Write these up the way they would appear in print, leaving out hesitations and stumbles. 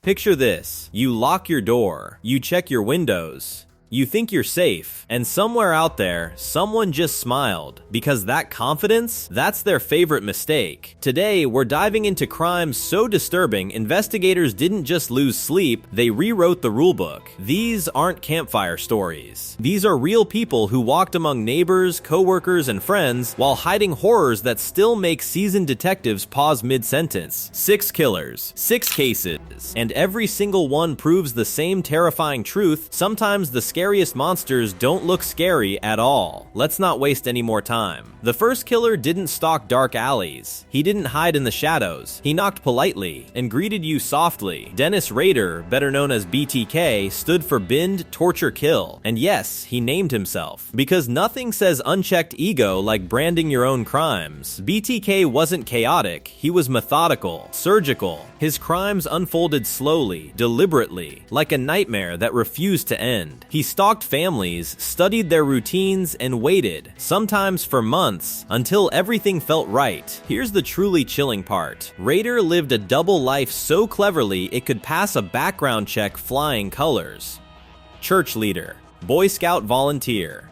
Picture this. You lock your door. You check your windows. You think you're safe, and somewhere out there, someone just smiled. Because that confidence, that's their favorite mistake. Today, we're diving into crimes so disturbing, investigators didn't just lose sleep, they rewrote the rulebook. These aren't campfire stories. These are real people who walked among neighbors, coworkers, and friends while hiding horrors that still make seasoned detectives pause mid-sentence. 6 killers, 6 cases, and every single one proves the same terrifying truth. Sometimes the scariest monsters don't look scary at all. Let's not waste any more time. The first killer didn't stalk dark alleys. He didn't hide in the shadows. He knocked politely and greeted you softly. Dennis Rader, better known as BTK, stood for Bind, Torture, Kill. And yes, he named himself. Because nothing says unchecked ego like branding your own crimes. BTK wasn't chaotic. He was methodical, surgical. His crimes unfolded slowly, deliberately, like a nightmare that refused to end. He stalked families, studied their routines, and waited, sometimes for months, until everything felt right. Here's the truly chilling part. Rader lived a double life so cleverly it could pass a background check flying colors. Church leader, Boy Scout volunteer,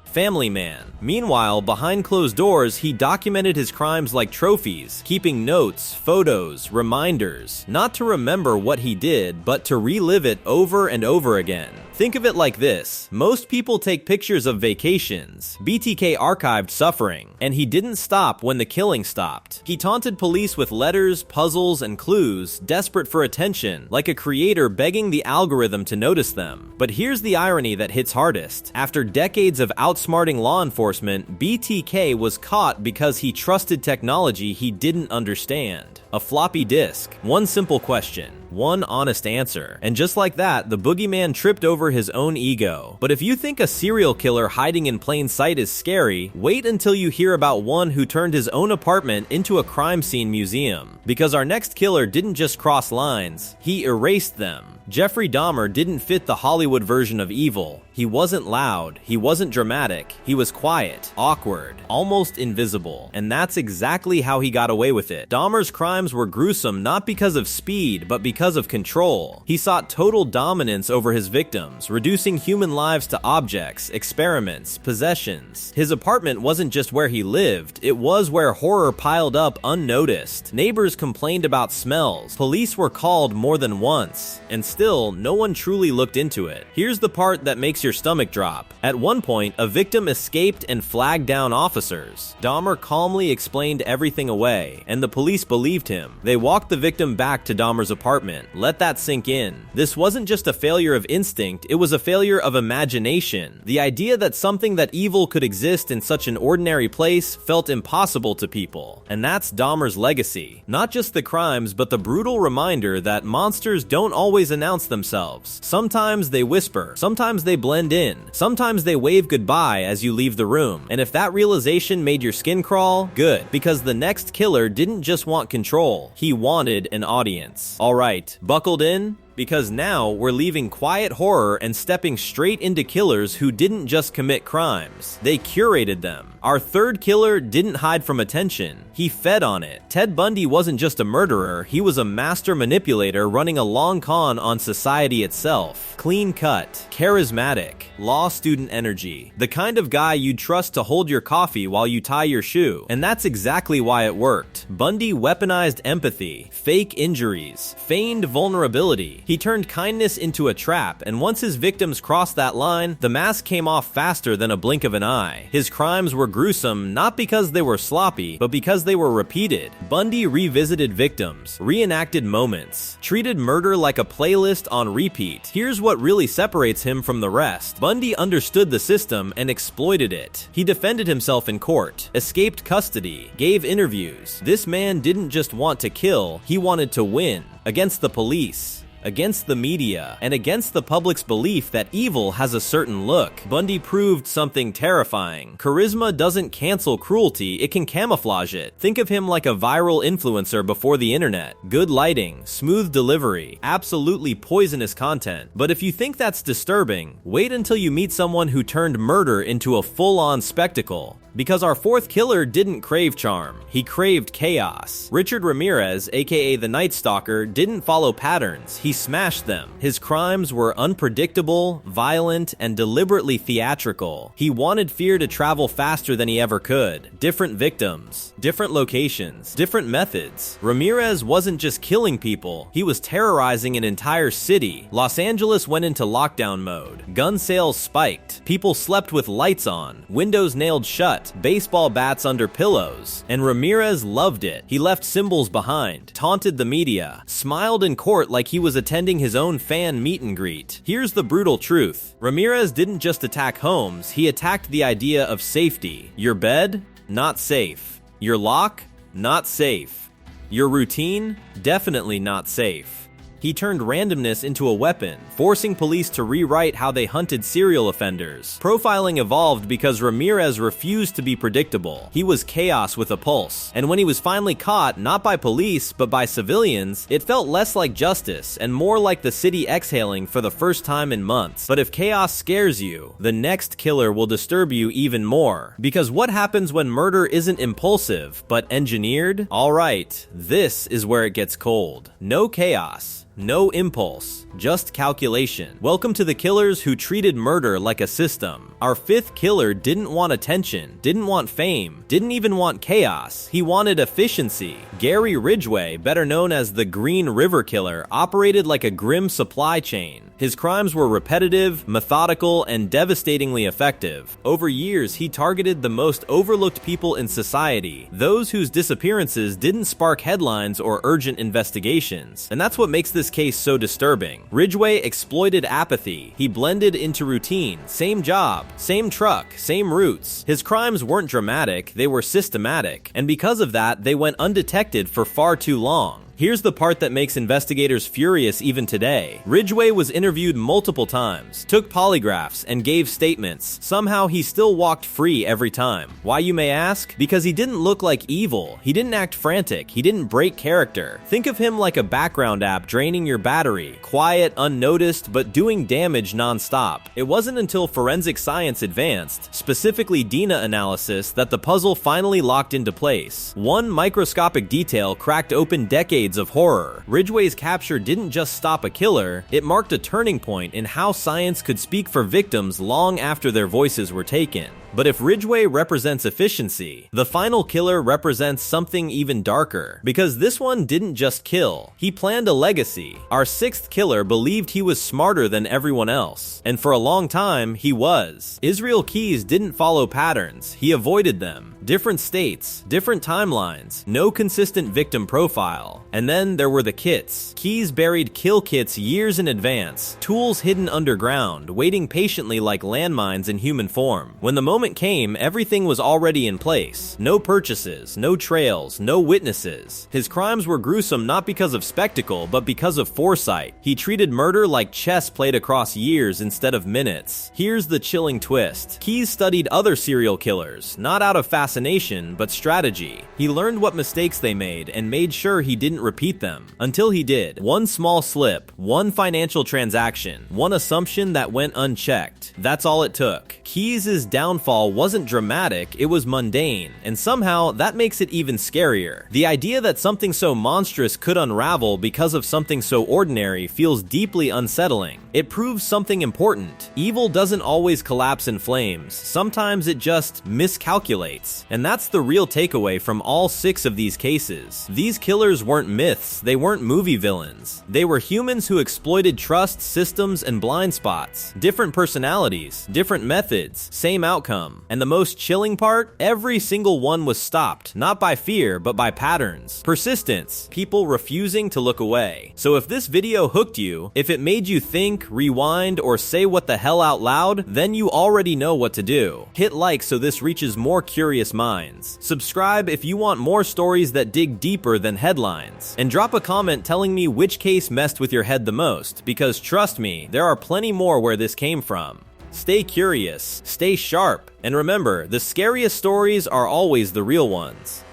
family man. Meanwhile, behind closed doors, he documented his crimes like trophies, keeping notes, photos, reminders, not to remember what he did, but to relive it over and over again. Think of it like this. Most people take pictures of vacations. BTK archived suffering, and he didn't stop when the killing stopped. He taunted police with letters, puzzles, and clues, desperate for attention, like a creator begging the algorithm to notice them. But here's the irony that hits hardest. After decades of outsmarting law enforcement, BTK was caught because he trusted technology he didn't understand. A floppy disk. One simple question. One honest answer. And just like that, the boogeyman tripped over his own ego. But if you think a serial killer hiding in plain sight is scary, wait until you hear about one who turned his own apartment into a crime scene museum. Because our next killer didn't just cross lines, he erased them. Jeffrey Dahmer didn't fit the Hollywood version of evil. He wasn't loud, he wasn't dramatic, he was quiet, awkward, almost invisible. And that's exactly how he got away with it. Dahmer's crimes were gruesome not because of speed, but because of control. He sought total dominance over his victims, reducing human lives to objects, experiments, possessions. His apartment wasn't just where he lived, it was where horror piled up unnoticed. Neighbors complained about smells, police were called more than once, and still, no one truly looked into it. Here's the part that makes your stomach drop. At one point, a victim escaped and flagged down officers. Dahmer calmly explained everything away, and the police believed him. They walked the victim back to Dahmer's apartment. Let that sink in. This wasn't just a failure of instinct, it was a failure of imagination. The idea that something that evil could exist in such an ordinary place felt impossible to people. And that's Dahmer's legacy. Not just the crimes, but the brutal reminder that monsters don't always announce themselves. Sometimes they whisper, sometimes they blend in, sometimes they wave goodbye as you leave the room. And if that realization made your skin crawl, good, because the next killer didn't just want control, he wanted an audience. Alright, buckled in? Because now we're leaving quiet horror and stepping straight into killers who didn't just commit crimes, they curated them. Our third killer didn't hide from attention, he fed on it. Ted Bundy wasn't just a murderer, he was a master manipulator running a long con on society itself. Clean cut, charismatic, law student energy, the kind of guy you'd trust to hold your coffee while you tie your shoe. And that's exactly why it worked. Bundy weaponized empathy, fake injuries, feigned vulnerability. He turned kindness into a trap, and once his victims crossed that line, the mask came off faster than a blink of an eye. His crimes were gruesome not because they were sloppy, but because they were repeated. Bundy revisited victims, reenacted moments, treated murder like a playlist on repeat. Here's what really separates him from the rest. Bundy understood the system and exploited it. He defended himself in court, escaped custody, gave interviews. This man didn't just want to kill, he wanted to win. Against the police, against the media, and against the public's belief that evil has a certain look. Bundy proved something terrifying. Charisma doesn't cancel cruelty, it can camouflage it. Think of him like a viral influencer before the internet. Good lighting, smooth delivery, absolutely poisonous content. But if you think that's disturbing, wait until you meet someone who turned murder into a full-on spectacle. Because our fourth killer didn't crave charm, he craved chaos. Richard Ramirez, aka the Night Stalker, didn't follow patterns, he smashed them. His crimes were unpredictable, violent, and deliberately theatrical. He wanted fear to travel faster than he ever could. Different victims, different locations, different methods. Ramirez wasn't just killing people, he was terrorizing an entire city. Los Angeles went into lockdown mode. Gun sales spiked. People slept with lights on, windows nailed shut, baseball bats under pillows. And Ramirez loved it. He left symbols behind, taunted the media, smiled in court like he was attending his own fan meet and greet. Here's the brutal truth. Ramirez didn't just attack homes, he attacked the idea of safety. Your bed? Not safe. Your lock? Not safe. Your routine? Definitely not safe. He turned randomness into a weapon, forcing police to rewrite how they hunted serial offenders. Profiling evolved because Ramirez refused to be predictable. He was chaos with a pulse. And when he was finally caught, not by police, but by civilians, it felt less like justice and more like the city exhaling for the first time in months. But if chaos scares you, the next killer will disturb you even more. Because what happens when murder isn't impulsive, but engineered? Alright, this is where it gets cold. No chaos. No impulse, just calculation. Welcome to the killers who treated murder like a system. Our fifth killer didn't want attention, didn't want fame, didn't even want chaos. He wanted efficiency. Gary Ridgway, better known as the Green River Killer, operated like a grim supply chain. His crimes were repetitive, methodical, and devastatingly effective. Over years, he targeted the most overlooked people in society, those whose disappearances didn't spark headlines or urgent investigations. And that's what makes this case so disturbing. Ridgway exploited apathy. He blended into routine. Same job, same truck, same routes. His crimes weren't dramatic, they were systematic. And because of that, they went undetected for far too long. Here's the part that makes investigators furious even today. Ridgway was interviewed multiple times, took polygraphs, and gave statements. Somehow he still walked free every time. Why, you may ask? Because he didn't look like evil. He didn't act frantic. He didn't break character. Think of him like a background app draining your battery. Quiet, unnoticed, but doing damage non-stop. It wasn't until forensic science advanced, specifically DNA analysis, that the puzzle finally locked into place. One microscopic detail cracked open decades of horror. Ridgway's capture didn't just stop a killer, it marked a turning point in how science could speak for victims long after their voices were taken. But if Ridgway represents efficiency, the final killer represents something even darker. Because this one didn't just kill, he planned a legacy. Our sixth killer believed he was smarter than everyone else. And for a long time, he was. Israel Keyes didn't follow patterns, he avoided them. Different states, different timelines, no consistent victim profile. And then there were the kits. Keyes buried kill kits years in advance, tools hidden underground, waiting patiently like landmines in human form. When the moment came, everything was already in place. No purchases, no trails, no witnesses. His crimes were gruesome not because of spectacle, but because of foresight. He treated murder like chess played across years instead of minutes. Here's the chilling twist. Keyes studied other serial killers, not out of fascination, but strategy. He learned what mistakes they made and made sure he didn't repeat them. Until he did. One small slip, one financial transaction, one assumption that went unchecked. That's all it took. Keyes' downfall wasn't dramatic, it was mundane, and somehow that makes it even scarier. The idea that something so monstrous could unravel because of something so ordinary feels deeply unsettling. It proves something important. Evil doesn't always collapse in flames, sometimes it just miscalculates. And that's the real takeaway from all 6 of these cases. These killers weren't myths, they weren't movie villains. They were humans who exploited trust, systems, and blind spots. Different personalities, different methods, same outcome. And the most chilling part? Every single one was stopped, not by fear, but by patterns. Persistence, people refusing to look away. So if this video hooked you, if it made you think, rewind, or say what the hell out loud, then you already know what to do. Hit like so this reaches more curious minds. Subscribe if you want more stories that dig deeper than headlines. And drop a comment telling me which case messed with your head the most, because trust me, there are plenty more where this came from. Stay curious, stay sharp, and remember, the scariest stories are always the real ones.